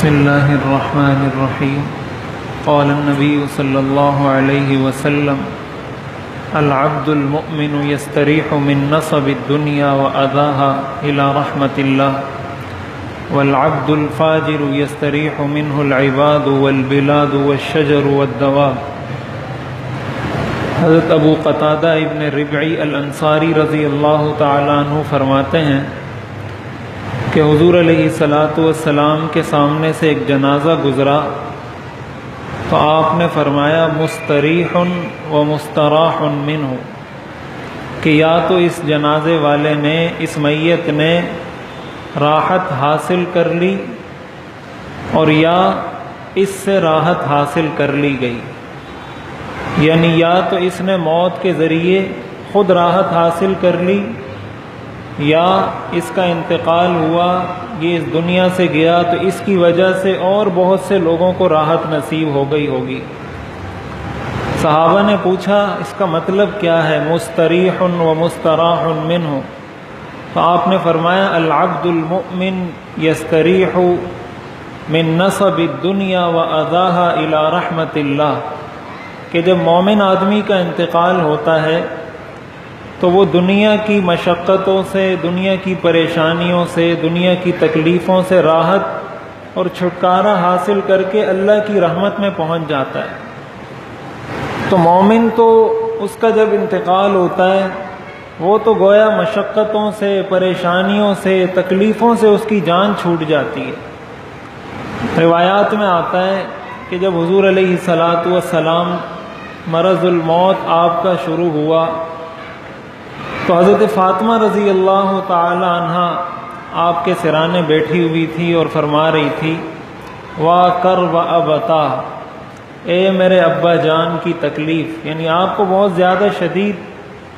بسم اللہ الرحمن الرحیم قال النبی صلی اللہ علیہ وسلم العبد المؤمن يستريح من نصب الدنيا وأذاها إلى رحمة الله والعبد الفاجر يستريح منه العباد والبلاد والشجر والدواب۔ حضرت ابو قتادہ ابن ربعی الانصاری رضی اللہ تعالیٰ عنہ فرماتے ہیں کہ حضور علیہ الصلاۃ والسلام کے سامنے سے ایک جنازہ گزرا تو آپ نے فرمایا مستریح و مستراح منہ، کہ یا تو اس جنازے والے نے، اس میت نے راحت حاصل کر لی اور یا اس سے راحت حاصل کر لی گئی، یعنی یا تو اس نے موت کے ذریعے خود راحت حاصل کر لی یا اس کا انتقال ہوا، یہ اس دنیا سے گیا تو اس کی وجہ سے اور بہت سے لوگوں کو راحت نصیب ہو گئی ہوگی۔ صحابہ نے پوچھا اس کا مطلب کیا ہے مستریح و مستراح منہ؟ تو آپ نے فرمایا العبد المؤمن یستریح من نصب الدنیا وأذاها الى رحمت اللہ، کہ جب مومن آدمی کا انتقال ہوتا ہے تو وہ دنیا کی مشقتوں سے، دنیا کی پریشانیوں سے، دنیا کی تکلیفوں سے راحت اور چھٹکارا حاصل کر کے اللہ کی رحمت میں پہنچ جاتا ہے۔ تو مومن تو اس کا جب انتقال ہوتا ہے وہ تو گویا مشقتوں سے، پریشانیوں سے، تکلیفوں سے اس کی جان چھوٹ جاتی ہے۔ روایات میں آتا ہے کہ جب حضور علیہ الصلاۃ والسلام مرض الموت آپ کا شروع ہوا تو حضرت فاطمہ رضی اللہ تعالی عنہ آپ کے سرانے بیٹھی ہوئی تھی اور فرما رہی تھی وا کرب ابتا، اے میرے ابا جان کی تکلیف، یعنی آپ کو بہت زیادہ شدید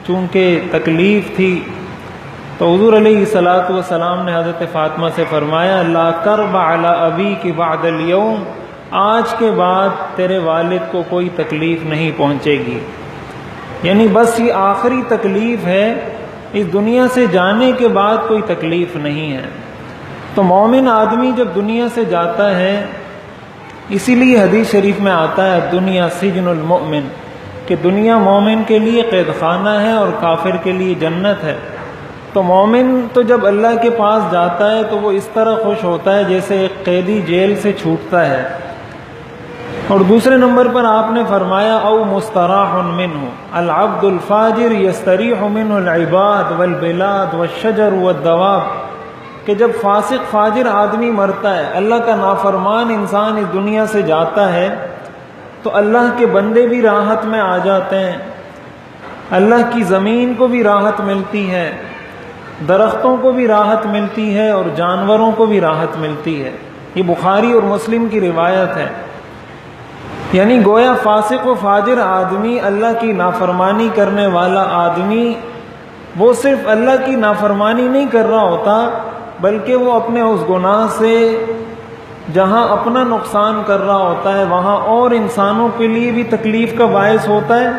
چونکہ تکلیف تھی۔ تو حضور علیہ الصلاۃ والسلام نے حضرت فاطمہ سے فرمایا لا کرب علی ابیک بعد اليوم، آج کے بعد تیرے والد کو کوئی تکلیف نہیں پہنچے گی، یعنی بس یہ آخری تکلیف ہے، اس دنیا سے جانے کے بعد کوئی تکلیف نہیں ہے۔ تو مومن آدمی جب دنیا سے جاتا ہے، اسی لیے حدیث شریف میں آتا ہے دنیا سجن المؤمن، کہ دنیا مومن کے لیے قید خانہ ہے اور کافر کے لیے جنت ہے۔ تو مومن تو جب اللہ کے پاس جاتا ہے تو وہ اس طرح خوش ہوتا ہے جیسے ایک قیدی جیل سے چھوٹتا ہے۔ اور دوسرے نمبر پر آپ نے فرمایا او مستراح منہ، العبد الفاجر یستریح منہ العباد والبلاد والشجر والدواب، کہ جب فاسق فاجر آدمی مرتا ہے، اللہ کا نافرمان انسان اس دنیا سے جاتا ہے تو اللہ کے بندے بھی راحت میں آ جاتے ہیں، اللہ کی زمین کو بھی راحت ملتی ہے، درختوں کو بھی راحت ملتی ہے اور جانوروں کو بھی راحت ملتی ہے۔ یہ بخاری اور مسلم کی روایت ہے۔ یعنی گویا فاسق و فاجر آدمی، اللہ کی نافرمانی کرنے والا آدمی، وہ صرف اللہ کی نافرمانی نہیں کر رہا ہوتا بلکہ وہ اپنے اس گناہ سے جہاں اپنا نقصان کر رہا ہوتا ہے وہاں اور انسانوں کے لیے بھی تکلیف کا باعث ہوتا ہے،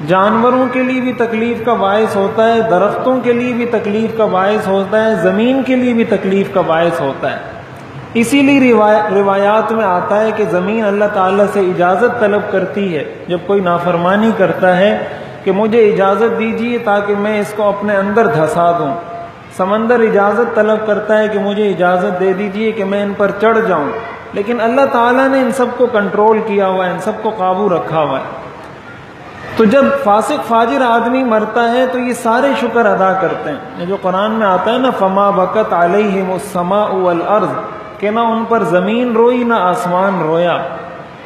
جانوروں کے لیے بھی تکلیف کا باعث ہوتا ہے، درختوں کے لیے بھی تکلیف کا باعث ہوتا ہے، زمین کے لیے بھی تکلیف کا باعث ہوتا ہے۔ اسی لیے روایات میں آتا ہے کہ زمین اللہ تعالیٰ سے اجازت طلب کرتی ہے جب کوئی نافرمانی کرتا ہے کہ مجھے اجازت دیجیے تاکہ میں اس کو اپنے اندر دھسا دوں۔ سمندر اجازت طلب کرتا ہے کہ مجھے اجازت دے دیجیے کہ میں ان پر چڑھ جاؤں، لیکن اللہ تعالیٰ نے ان سب کو کنٹرول کیا ہوا ہے، ان سب کو قابو رکھا ہوا ہے۔ تو جب فاسق فاجر آدمی مرتا ہے تو یہ سارے شکر ادا کرتے ہیں۔ یہ جو قرآن میں آتا ہے نا فما بکت علیہم السماء والارض، کہ نہ ان پر زمین روئی نہ آسمان رویا،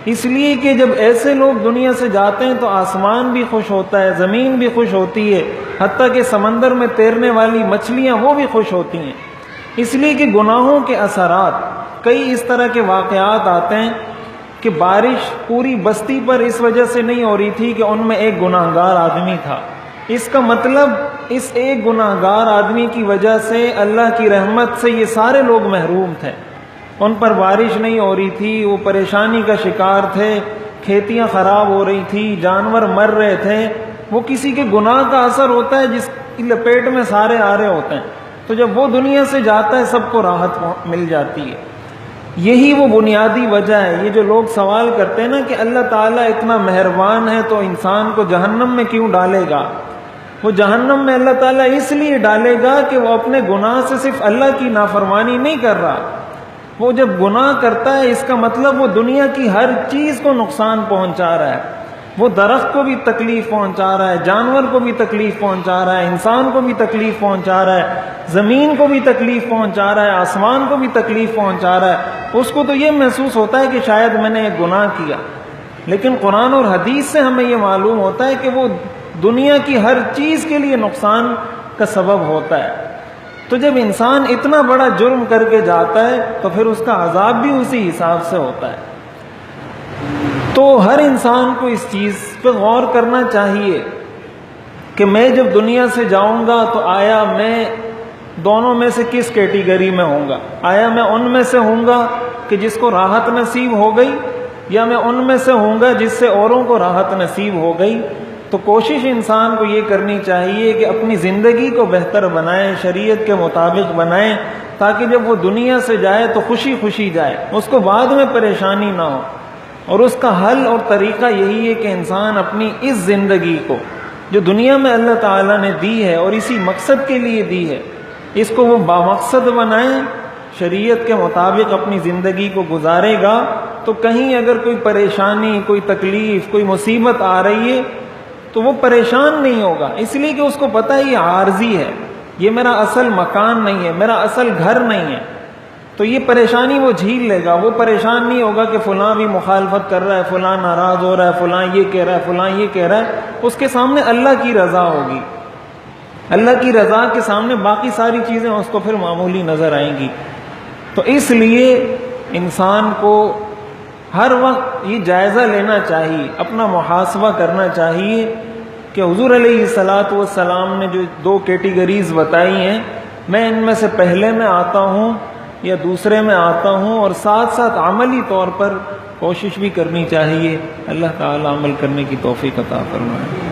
اس لیے کہ جب ایسے لوگ دنیا سے جاتے ہیں تو آسمان بھی خوش ہوتا ہے، زمین بھی خوش ہوتی ہے، حتیٰ کہ سمندر میں تیرنے والی مچھلیاں وہ بھی خوش ہوتی ہیں، اس لیے کہ گناہوں کے اثرات، کئی اس طرح کے واقعات آتے ہیں کہ بارش پوری بستی پر اس وجہ سے نہیں ہو رہی تھی کہ ان میں ایک گناہ گار آدمی تھا، اس کا مطلب اس ایک گناہ گار آدمی کی وجہ سے اللہ کی رحمت سے یہ سارے لوگ محروم تھے، ان پر بارش نہیں ہو رہی تھی، وہ پریشانی کا شکار تھے، کھیتیاں خراب ہو رہی تھی، جانور مر رہے تھے، وہ کسی کے گناہ کا اثر ہوتا ہے جس کی لپیٹ میں سارے آ رہے ہوتے ہیں۔ تو جب وہ دنیا سے جاتا ہے سب کو راحت مل جاتی ہے۔ یہی وہ بنیادی وجہ ہے. یہ جو لوگ سوال کرتے ہیں نا کہ اللہ تعالیٰ اتنا مہربان ہے تو انسان کو جہنم میں کیوں ڈالے گا؟ وہ جہنم میں اللہ تعالیٰ اس لیے ڈالے گا کہ وہ اپنے گناہ سے صرف اللہ کی نافرمانی نہیں کر رہا. وہ جب گناہ کرتا ہے اس کا مطلب وہ دنیا کی ہر چیز کو نقصان پہنچا رہا ہے. وہ درخت کو بھی تکلیف پہنچا رہا ہے، جانور کو بھی تکلیف پہنچا رہا ہے، انسان کو بھی تکلیف پہنچا رہا ہے، زمین کو بھی تکلیف پہنچا رہا ہے، آسمان کو بھی تکلیف پہنچا رہا ہے. اس کو تو یہ محسوس ہوتا ہے کہ شاید میں نے ایک گناہ کیا، لیکن قرآن اور حدیث سے ہمیں یہ معلوم ہوتا ہے کہ وہ دنیا کی ہر چیز کے لیے نقصان کا سبب ہوتا ہے. تو جب انسان اتنا بڑا جرم کر کے جاتا ہے تو پھر اس کا عذاب بھی اسی حساب سے ہوتا ہے. تو ہر انسان کو اس چیز پہ غور کرنا چاہیے کہ میں جب دنیا سے جاؤں گا تو آیا میں دونوں میں سے کس کیٹیگری میں ہوں گا؟ آیا میں ان میں سے ہوں گا کہ جس کو راحت نصیب ہو گئی، یا میں ان میں سے ہوں گا جس سے اوروں کو راحت نصیب ہو گئی؟ تو کوشش انسان کو یہ کرنی چاہیے کہ اپنی زندگی کو بہتر بنائیں، شریعت کے مطابق بنائیں، تاکہ جب وہ دنیا سے جائے تو خوشی خوشی جائے، اس کو بعد میں پریشانی نہ ہو. اور اس کا حل اور طریقہ یہی ہے کہ انسان اپنی اس زندگی کو جو دنیا میں اللہ تعالیٰ نے دی ہے اور اسی مقصد کے لیے دی ہے، اس کو وہ بامقصد بنائیں، شریعت کے مطابق اپنی زندگی کو گزارے گا تو کہیں اگر کوئی پریشانی، کوئی تکلیف، کوئی مصیبت آ رہی ہے تو وہ پریشان نہیں ہوگا، اس لیے کہ اس کو پتہ ہے یہ عارضی ہے، یہ میرا اصل مکان نہیں ہے، میرا اصل گھر نہیں ہے. تو یہ پریشانی وہ جھیل لے گا. وہ پریشان نہیں ہوگا کہ فلاں بھی مخالفت کر رہا ہے، فلاں ناراض ہو رہا ہے، فلاں یہ کہہ رہا ہے، فلاں یہ کہہ رہا ہے. اس کے سامنے اللہ کی رضا ہوگی. اللہ کی رضا کے سامنے باقی ساری چیزیں اس کو پھر معمولی نظر آئیں گی. تو اس لیے انسان کو ہر وقت یہ جائزہ لینا چاہیے، اپنا محاسبہ کرنا چاہیے کہ حضور علیہ الصلاۃ والسلام نے جو 2 کیٹیگریز بتائی ہیں، میں ان میں سے پہلے میں آتا ہوں یا دوسرے میں آتا ہوں. اور ساتھ ساتھ عملی طور پر کوشش بھی کرنی چاہیے. اللہ تعالی عمل کرنے کی توفیق عطا فرمائے.